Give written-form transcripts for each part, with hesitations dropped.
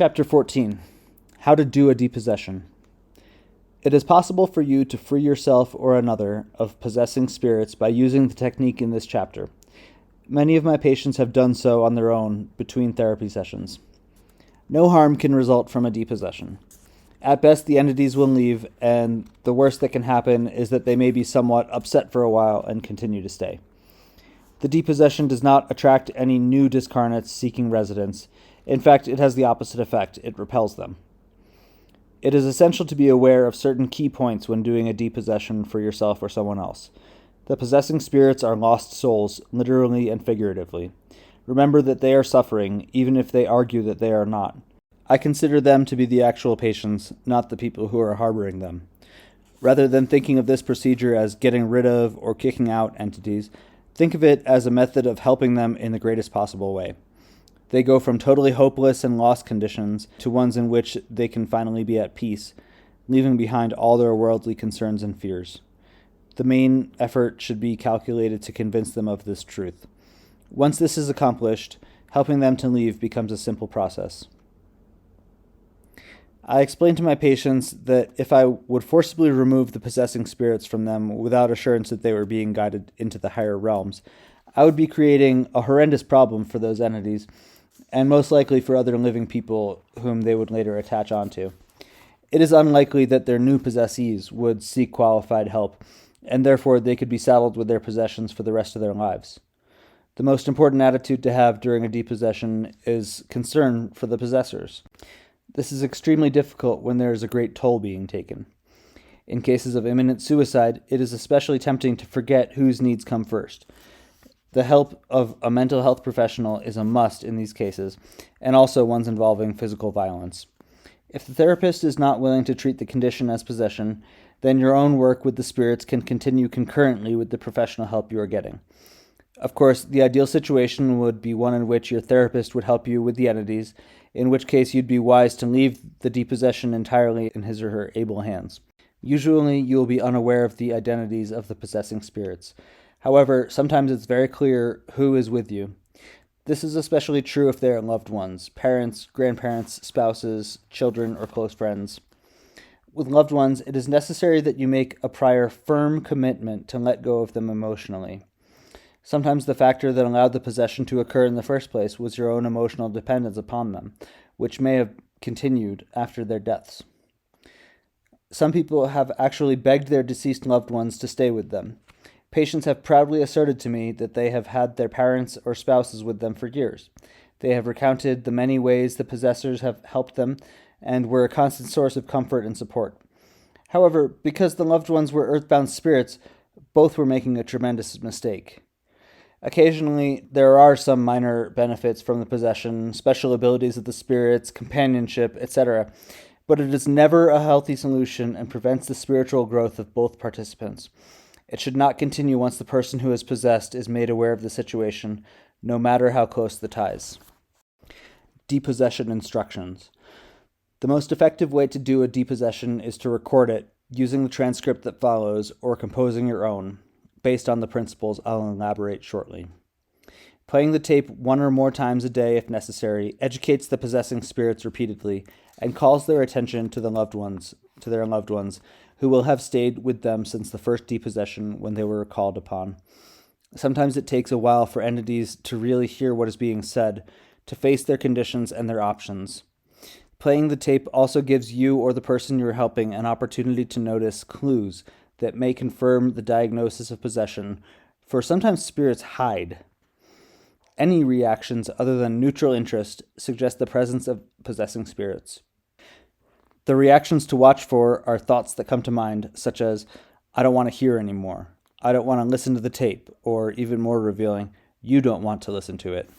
Chapter 14. How to do a depossession. It is possible for you to free yourself or another of possessing spirits by using the technique in this chapter. Many of my patients have done so on their own between therapy sessions. No harm can result from a depossession. At best, the entities will leave, and the worst that can happen is that they may be somewhat upset for a while and continue to stay. The depossession does not attract any new discarnates seeking residence. In fact, it has the opposite effect. It repels them. It is essential to be aware of certain key points when doing a depossession for yourself or someone else. The possessing spirits are lost souls, literally and figuratively. Remember that they are suffering, even if they argue that they are not. I consider them to be the actual patients, not the people who are harboring them. Rather than thinking of this procedure as getting rid of or kicking out entities, think of it as a method of helping them in the greatest possible way. They go from totally hopeless and lost conditions to ones in which they can finally be at peace, leaving behind all their worldly concerns and fears. The main effort should be calculated to convince them of this truth. Once this is accomplished, helping them to leave becomes a simple process. I explained to my patients that if I would forcibly remove the possessing spirits from them without assurance that they were being guided into the higher realms, I would be creating a horrendous problem for those entities, and most likely for other living people whom they would later attach onto. It is unlikely that their new possessees would seek qualified help, and therefore they could be saddled with their possessions for the rest of their lives. The most important attitude to have during a depossession is concern for the possessors. This is extremely difficult when there is a great toll being taken. In cases of imminent suicide, it is especially tempting to forget whose needs come first. The help of a mental health professional is a must in these cases, and also ones involving physical violence. If the therapist is not willing to treat the condition as possession, then your own work with the spirits can continue concurrently with the professional help you are getting. Of course, the ideal situation would be one in which your therapist would help you with the entities, in which case you'd be wise to leave the depossession entirely in his or her able hands. Usually, you will be unaware of the identities of the possessing spirits. However, sometimes it's very clear who is with you. This is especially true if they are loved ones, parents, grandparents, spouses, children, or close friends. With loved ones, it is necessary that you make a prior firm commitment to let go of them emotionally. Sometimes the factor that allowed the possession to occur in the first place was your own emotional dependence upon them, which may have continued after their deaths. Some people have actually begged their deceased loved ones to stay with them. Patients have proudly asserted to me that they have had their parents or spouses with them for years. They have recounted the many ways the possessors have helped them and were a constant source of comfort and support. However, because the loved ones were earthbound spirits, both were making a tremendous mistake. Occasionally, there are some minor benefits from the possession, special abilities of the spirits, companionship, etc., but it is never a healthy solution and prevents the spiritual growth of both participants. It should not continue once the person who is possessed is made aware of the situation, no matter how close the ties. Depossession instructions. The most effective way to do a depossession is to record it, using the transcript that follows, or composing your own, based on the principles I'll elaborate shortly. Playing the tape one or more times a day if necessary educates the possessing spirits repeatedly and calls their attention to their loved ones, who will have stayed with them since the first depossession when they were called upon. Sometimes it takes a while for entities to really hear what is being said, to face their conditions and their options. Playing the tape also gives you or the person you're helping an opportunity to notice clues that may confirm the diagnosis of possession, for sometimes spirits hide. Any reactions other than neutral interest suggest the presence of possessing spirits. The reactions to watch for are thoughts that come to mind, such as, I don't want to hear anymore, I don't want to listen to the tape, or even more revealing, you don't want to listen to it.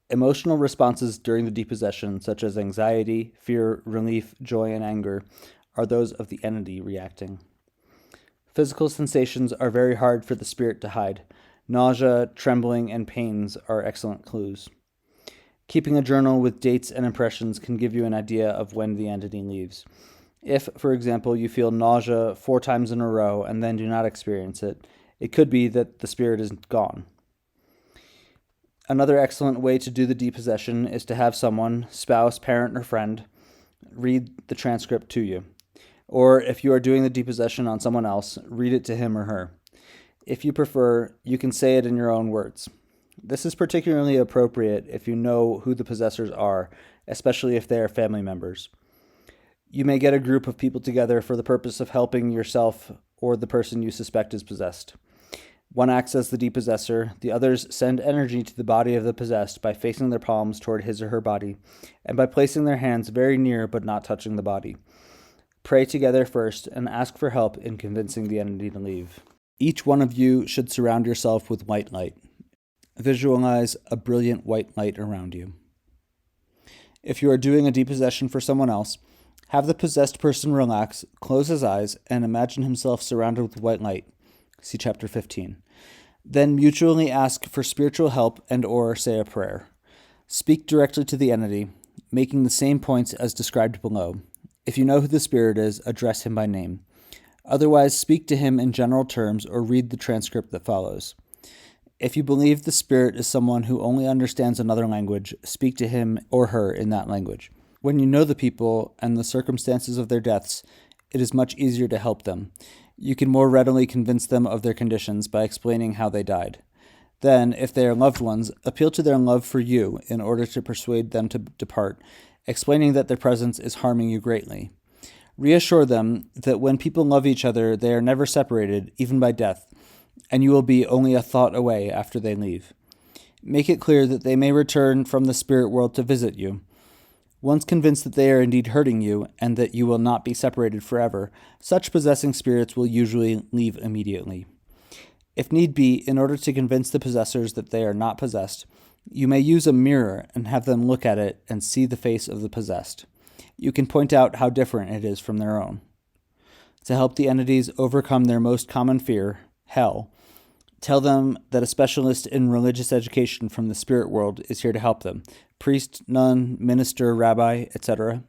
Emotional responses during the depossession, such as anxiety, fear, relief, joy, and anger, are those of the entity reacting. Physical sensations are very hard for the spirit to hide. Nausea, trembling, and pains are excellent clues. Keeping a journal with dates and impressions can give you an idea of when the entity leaves. If, for example, you feel nausea 4 times in a row and then do not experience it, it could be that the spirit is gone. Another excellent way to do the depossession is to have someone, spouse, parent, or friend, read the transcript to you. Or if you are doing the depossession on someone else, read it to him or her. If you prefer, you can say it in your own words. This is particularly appropriate if you know who the possessors are, especially if they are family members. You may get a group of people together for the purpose of helping yourself or the person you suspect is possessed. One acts as the depossessor, the others send energy to the body of the possessed by facing their palms toward his or her body, and by placing their hands very near but not touching the body. Pray together first and ask for help in convincing the entity to leave. Each one of you should surround yourself with white light. Visualize a brilliant white light around you. If you are doing a depossession for someone else, have the possessed person relax, close his eyes, and imagine himself surrounded with white light. See Chapter 15. Then mutually ask for spiritual help and or say a prayer. Speak directly to the entity, making the same points as described below. If you know who the spirit is, address him by name. Otherwise, speak to him in general terms or read the transcript that follows. If you believe the spirit is someone who only understands another language, speak to him or her in that language. When you know the people and the circumstances of their deaths, it is much easier to help them. You can more readily convince them of their conditions by explaining how they died. Then, if they are loved ones, appeal to their love for you in order to persuade them to depart, explaining that their presence is harming you greatly. Reassure them that when people love each other, they are never separated, even by death, and you will be only a thought away after they leave. Make it clear that they may return from the spirit world to visit you. Once convinced that they are indeed hurting you and that you will not be separated forever, such possessing spirits will usually leave immediately. If need be, in order to convince the possessors that they are not possessed, you may use a mirror and have them look at it and see the face of the possessed. You can point out how different it is from their own. To help the entities overcome their most common fear, hell, tell them that a specialist in religious education from the spirit world is here to help them. Priest, nun, minister, rabbi, etc.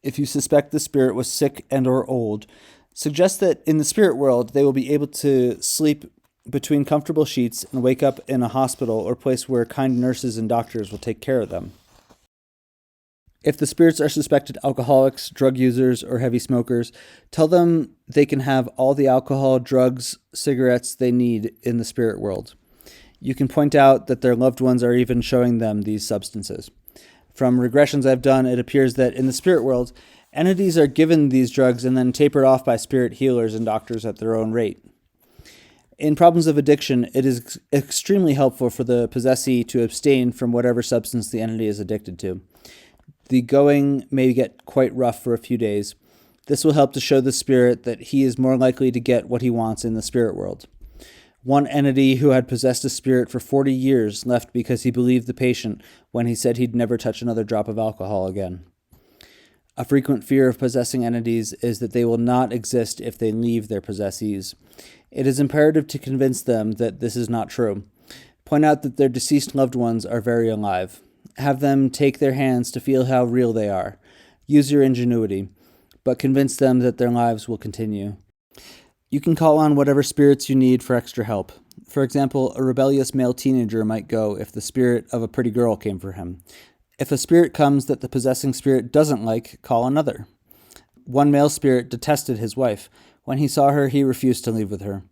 If you suspect the spirit was sick and or old, suggest that in the spirit world they will be able to sleep between comfortable sheets and wake up in a hospital or place where kind nurses and doctors will take care of them. If the spirits are suspected alcoholics, drug users, or heavy smokers, tell them they can have all the alcohol, drugs, cigarettes they need in the spirit world. You can point out that their loved ones are even showing them these substances. From regressions I've done, it appears that in the spirit world, entities are given these drugs and then tapered off by spirit healers and doctors at their own rate. In problems of addiction, it is extremely helpful for the possessee to abstain from whatever substance the entity is addicted to. The going may get quite rough for a few days. This will help to show the spirit that he is more likely to get what he wants in the spirit world. One entity who had possessed a spirit for 40 years left because he believed the patient when he said he'd never touch another drop of alcohol again. A frequent fear of possessing entities is that they will not exist if they leave their possessees. It is imperative to convince them that this is not true. Point out that their deceased loved ones are very alive. Have them take their hands to feel how real they are. Use your ingenuity, but convince them that their lives will continue. You can call on whatever spirits you need for extra help. For example, a rebellious male teenager might go if the spirit of a pretty girl came for him. If a spirit comes that the possessing spirit doesn't like, call another. One male spirit detested his wife. When he saw her, he refused to leave with her.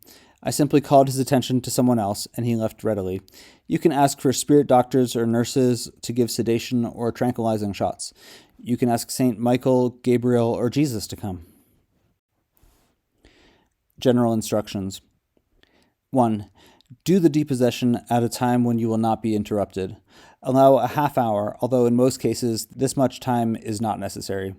I simply called his attention to someone else, and he left readily. You can ask for spirit doctors or nurses to give sedation or tranquilizing shots. You can ask Saint Michael, Gabriel, or Jesus to come. General instructions. 1. Do the depossession at a time when you will not be interrupted. Allow a half hour, although in most cases this much time is not necessary.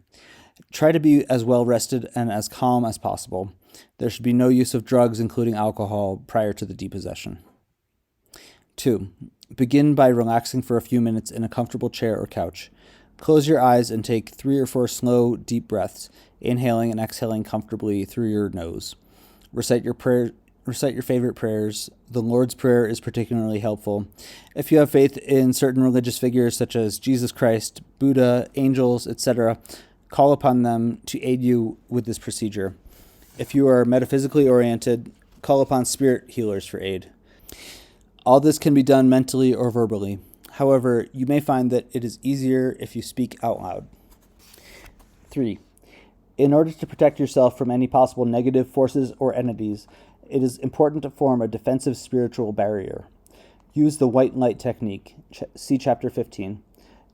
Try to be as well rested and as calm as possible. There should be no use of drugs, including alcohol, prior to the depossession. 2. Begin by relaxing for a few minutes in a comfortable chair or couch. Close your eyes and take 3 or 4 slow, deep breaths, inhaling and exhaling comfortably through your nose. Recite your favorite prayers. The Lord's Prayer is particularly helpful. If you have faith in certain religious figures such as Jesus Christ, Buddha, angels, etc., call upon them to aid you with this procedure. If you are metaphysically oriented, call upon spirit healers for aid. All this can be done mentally or verbally. However, you may find that it is easier if you speak out loud. 3. In order to protect yourself from any possible negative forces or entities, it is important to form a defensive spiritual barrier. Use the white light technique. See Chapter 15.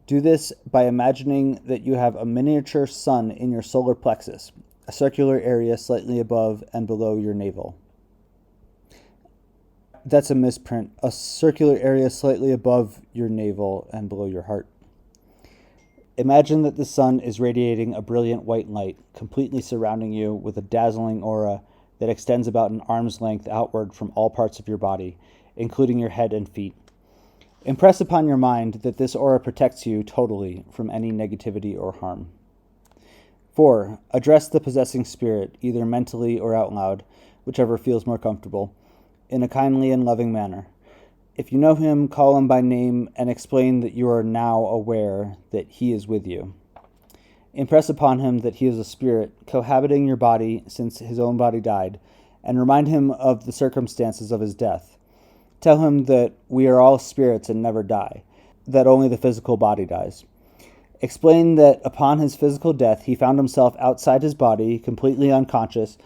Do this by imagining that you have a miniature sun in your solar plexus, a circular area slightly above and below your navel. That's a misprint. A circular area slightly above your navel and below your heart. Imagine that the sun is radiating a brilliant white light, completely surrounding you with a dazzling aura that extends about an arm's length outward from all parts of your body, including your head and feet. Impress upon your mind that this aura protects you totally from any negativity or harm. 4. Address the possessing spirit, either mentally or out loud, whichever feels more comfortable, in a kindly and loving manner. If you know him, call him by name and explain that you are now aware that he is with you. Impress upon him that he is a spirit cohabiting your body since his own body died, and remind him of the circumstances of his death. Tell him that we are all spirits and never die, that only the physical body dies. Explain that upon his physical death he found himself outside his body, completely unconscious,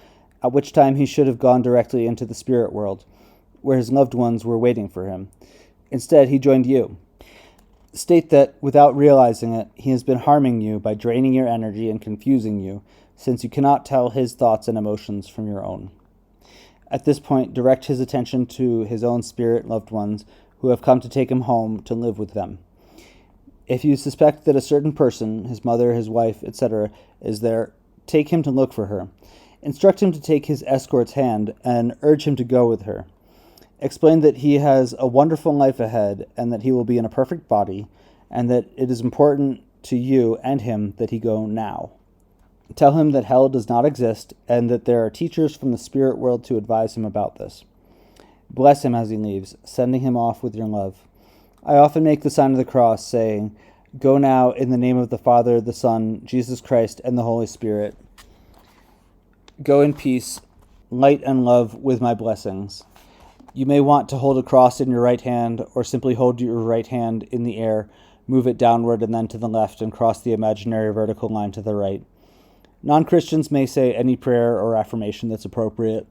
at which time he should have gone directly into the spirit world, where his loved ones were waiting for him. Instead, he joined you. State that, without realizing it, he has been harming you by draining your energy and confusing you, since you cannot tell his thoughts and emotions from your own. At this point, direct his attention to his own spirit loved ones who have come to take him home to live with them. If you suspect that a certain person, his mother, his wife, etc., is there, take him to look for her. Instruct him to take his escort's hand and urge him to go with her. Explain that he has a wonderful life ahead and that he will be in a perfect body, and that it is important to you and him that he go now. Tell him that hell does not exist and that there are teachers from the spirit world to advise him about this. Bless him as he leaves, sending him off with your love. I often make the sign of the cross, saying, "Go now in the name of the Father, the Son, Jesus Christ, and the Holy Spirit. Go in peace, light and love with my blessings." You may want to hold a cross in your right hand, or simply hold your right hand in the air, move it downward and then to the left, and cross the imaginary vertical line to the right. Non-Christians may say any prayer or affirmation that's appropriate.